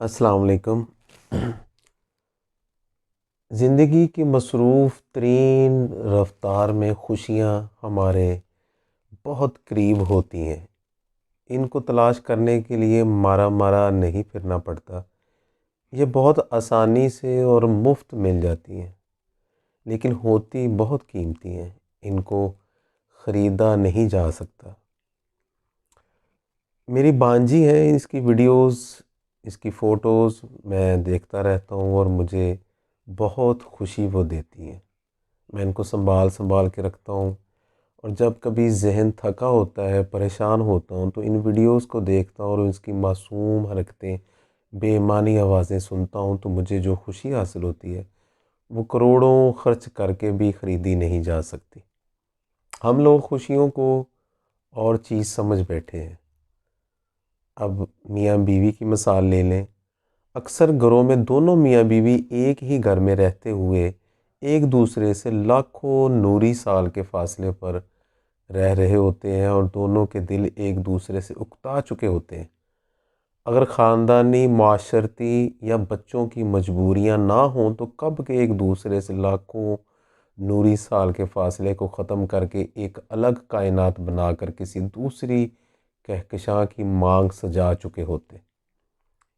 السلام علیکم۔ زندگی کی مصروف ترین رفتار میں خوشیاں ہمارے بہت قریب ہوتی ہیں۔ ان کو تلاش کرنے کے لیے مارا مارا نہیں پھرنا پڑتا، یہ بہت آسانی سے اور مفت مل جاتی ہیں، لیکن ہوتی بہت قیمتی ہیں۔ ان کو خریدا نہیں جا سکتا۔ میری بانجی ہے، اس کی ویڈیوز، اس کی فوٹوز میں دیکھتا رہتا ہوں اور مجھے بہت خوشی وہ دیتی ہیں۔ میں ان کو سنبھال کے رکھتا ہوں، اور جب کبھی ذہن تھکا ہوتا ہے، پریشان ہوتا ہوں، تو ان ویڈیوز کو دیکھتا ہوں اور اس کی معصوم حرکتیں، بے معنی آوازیں سنتا ہوں، تو مجھے جو خوشی حاصل ہوتی ہے وہ کروڑوں خرچ کر کے بھی خریدی نہیں جا سکتی۔ ہم لوگ خوشیوں کو اور چیز سمجھ بیٹھے ہیں۔ اب میاں بیوی کی مثال لے لیں۔ اکثر گھروں میں دونوں میاں بیوی ایک ہی گھر میں رہتے ہوئے ایک دوسرے سے لاکھوں نوری سال کے فاصلے پر رہ رہے ہوتے ہیں، اور دونوں کے دل ایک دوسرے سے اکتا چکے ہوتے ہیں۔ اگر خاندانی، معاشرتی یا بچوں کی مجبوریاں نہ ہوں تو کب کہ ایک دوسرے سے لاکھوں نوری سال کے فاصلے کو ختم کر کے ایک الگ کائنات بنا کر کسی دوسری کہکشاں کی مانگ سجا چکے ہوتے۔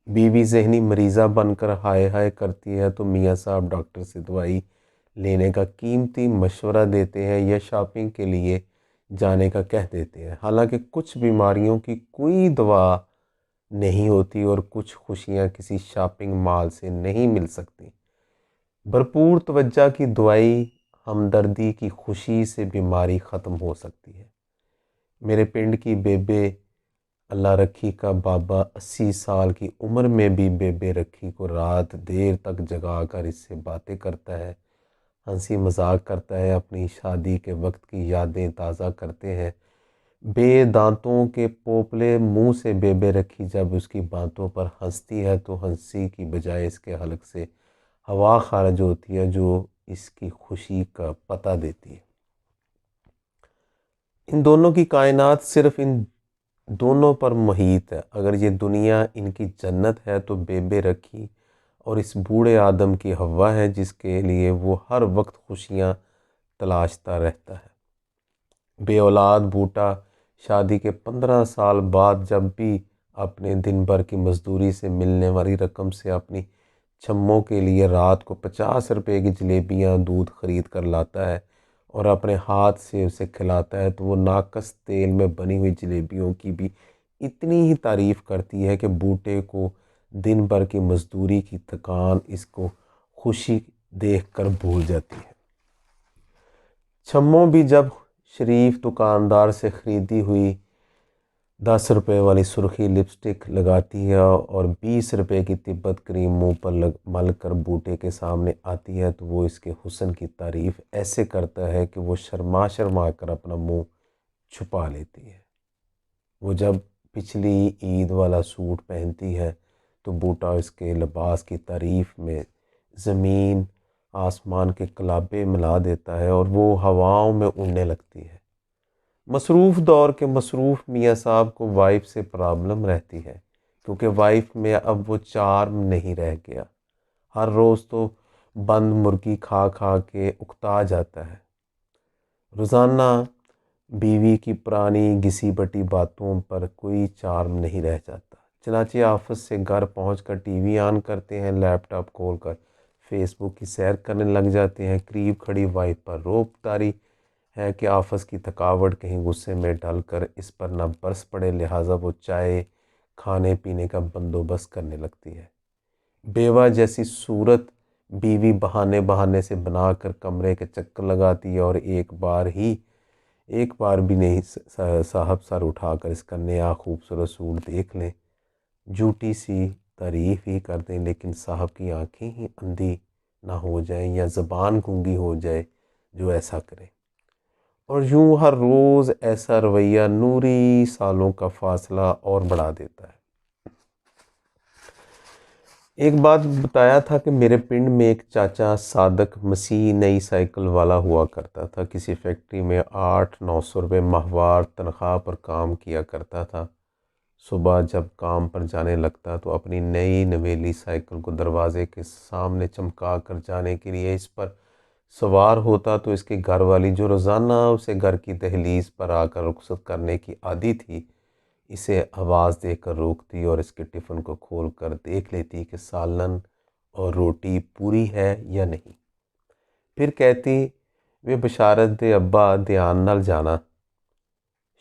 بیوی ذہنی مریضہ بن کر ہائے ہائے کرتی ہے تو میاں صاحب ڈاکٹر سے دوائی لینے کا قیمتی مشورہ دیتے ہیں یا شاپنگ کے لیے جانے کا کہہ دیتے ہیں۔ حالانکہ کچھ بیماریوں کی کوئی دوا نہیں ہوتی اور کچھ خوشیاں کسی شاپنگ مال سے نہیں مل سکتی۔ بھرپور توجہ کی دوائی، ہمدردی کی خوشی سے بیماری ختم ہو سکتی ہے۔ میرے پنڈ کی بیبے اللہ رکھی کا بابا 80 سال کی عمر میں بھی بیبے رکھی کو رات دیر تک جگا کر اس سے باتیں کرتا ہے، ہنسی مذاق کرتا ہے، اپنی شادی کے وقت کی یادیں تازہ کرتے ہیں۔ بے دانتوں کے پوپلے منہ سے بیبے رکھی جب اس کی باتوں پر ہنستی ہے تو ہنسی کی بجائے اس کے حلق سے ہوا خارج ہوتی ہے جو اس کی خوشی کا پتہ دیتی ہے۔ ان دونوں کی کائنات صرف ان دونوں پر محیط ہے۔ اگر یہ دنیا ان کی جنت ہے تو بیبے رکھی اور اس بوڑھے آدم کی ہوا ہے جس کے لیے وہ ہر وقت خوشیاں تلاشتا رہتا ہے۔ بے اولاد بوٹا شادی کے 15 سال بعد جب بھی اپنے دن بھر کی مزدوری سے ملنے والی رقم سے اپنی چھموں کے لیے رات کو 50 روپے کی جلیبیاں دودھ خرید کر لاتا ہے اور اپنے ہاتھ سے اسے کھلاتا ہے تو وہ ناقص تیل میں بنی ہوئی جلیبیوں کی بھی اتنی ہی تعریف کرتی ہے کہ بوٹے کو دن بھر کی مزدوری کی تھکان اس کو خوشی دیکھ کر بھول جاتی ہے۔ چھموں بھی جب شریف دکاندار سے خریدی ہوئی 10 روپے والی سرخی لپسٹک لگاتی ہے اور 20 روپے کی تبت کریم منہ پر مل کر بوٹے کے سامنے آتی ہے تو وہ اس کے حسن کی تعریف ایسے کرتا ہے کہ وہ شرما شرما کر اپنا منہ چھپا لیتی ہے۔ وہ جب پچھلی عید والا سوٹ پہنتی ہے تو بوٹا اس کے لباس کی تعریف میں زمین آسمان کے کلابے ملا دیتا ہے اور وہ ہواؤں میں اڑنے لگتی ہے۔ مصروف دور کے مصروف میاں صاحب کو وائف سے پرابلم رہتی ہے کیونکہ وائف میں اب وہ چارم نہیں رہ گیا۔ ہر روز تو بند مرغی کھا کھا کے اکتا جاتا ہے۔ روزانہ بیوی کی پرانی گھسی بٹی باتوں پر کوئی چارم نہیں رہ جاتا۔ چنانچہ آفس سے گھر پہنچ کر ٹی وی آن کرتے ہیں، لیپ ٹاپ کھول کر فیس بک کی سیر کرنے لگ جاتے ہیں۔ قریب کھڑی وائف پر روب طاری ہے کہ آفس کی تھکاوٹ کہیں غصے میں ڈال کر اس پر نہ برس پڑے، لہٰذا وہ چائے کھانے پینے کا بندوبست کرنے لگتی ہے۔ بیوہ جیسی صورت بیوی بہانے سے بنا کر کمرے کے چکر لگاتی ہے اور ایک بار بھی نہیں صاحب سر اٹھا کر اس کا نیا خوبصورت سوٹ دیکھ لیں، جھوٹی سی تعریف ہی کر دیں، لیکن صاحب کی آنکھیں ہی اندھی نہ ہو جائیں یا زبان گونگی ہو جائے جو ایسا کرے۔ اور یوں ہر روز ایسا رویہ نوری سالوں کا فاصلہ اور بڑھا دیتا ہے۔ ایک بات بتایا تھا کہ میرے پنڈ میں ایک چاچا صادق مسیح نئی سائیکل والا ہوا کرتا تھا۔ کسی فیکٹری میں 800-900 روپے ماہوار تنخواہ پر کام کیا کرتا تھا۔ صبح جب کام پر جانے لگتا تو اپنی نئی نویلی سائیکل کو دروازے کے سامنے چمکا کر جانے کے لیے اس پر سوار ہوتا تو اس کی گھر والی، جو روزانہ اسے گھر کی دہلیز پر آ کر رخصت کرنے کی عادی تھی، اسے آواز دے کر روکتی اور اس کے ٹفن کو کھول کر دیکھ لیتی کہ سالن اور روٹی پوری ہے یا نہیں۔ پھر کہتی، وہ بشارت دے ابا، دھیان نال جانا۔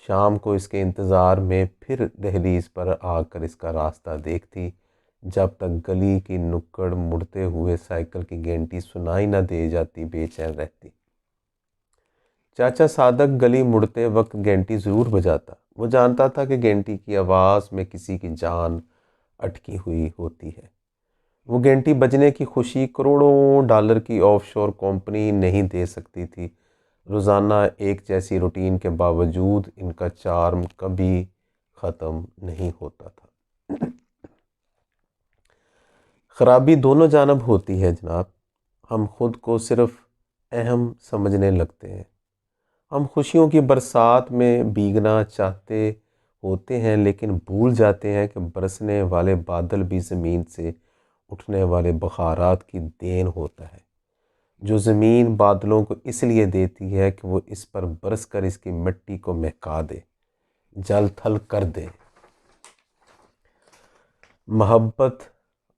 شام کو اس کے انتظار میں پھر دہلیز پر آ کر اس کا راستہ دیکھتی، جب تک گلی کی نکڑ مڑتے ہوئے سائیکل کی گھنٹی سنائی نہ دے جاتی بے چین رہتی۔ چاچا صادق گلی مڑتے وقت گھنٹی ضرور بجاتا۔ وہ جانتا تھا کہ گھنٹی کی آواز میں کسی کی جان اٹکی ہوئی ہوتی ہے۔ وہ گھنٹی بجنے کی خوشی کروڑوں ڈالر کی آف شور کمپنی نہیں دے سکتی تھی۔ روزانہ ایک جیسی روٹین کے باوجود ان کا چارم کبھی ختم نہیں ہوتا تھا۔ خرابی دونوں جانب ہوتی ہے جناب۔ ہم خود کو صرف اہم سمجھنے لگتے ہیں۔ ہم خوشیوں کی برسات میں بھیگنا چاہتے ہوتے ہیں، لیکن بھول جاتے ہیں کہ برسنے والے بادل بھی زمین سے اٹھنے والے بخارات کی دین ہوتا ہے، جو زمین بادلوں کو اس لیے دیتی ہے کہ وہ اس پر برس کر اس کی مٹی کو مہکا دے، جل تھل کر دے۔ محبت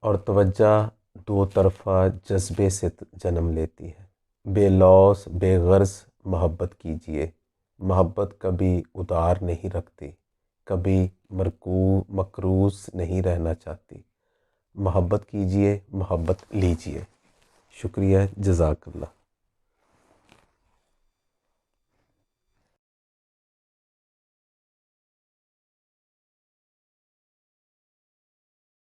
اور توجہ دو طرفہ جذبے سے جنم لیتی ہے۔ بے لوث بے غرض محبت کیجیے۔ محبت کبھی ادار نہیں رکھتی، کبھی مکروز نہیں رہنا چاہتی۔ محبت کیجیے، محبت لیجیے۔ شکریہ، جزاک اللہ۔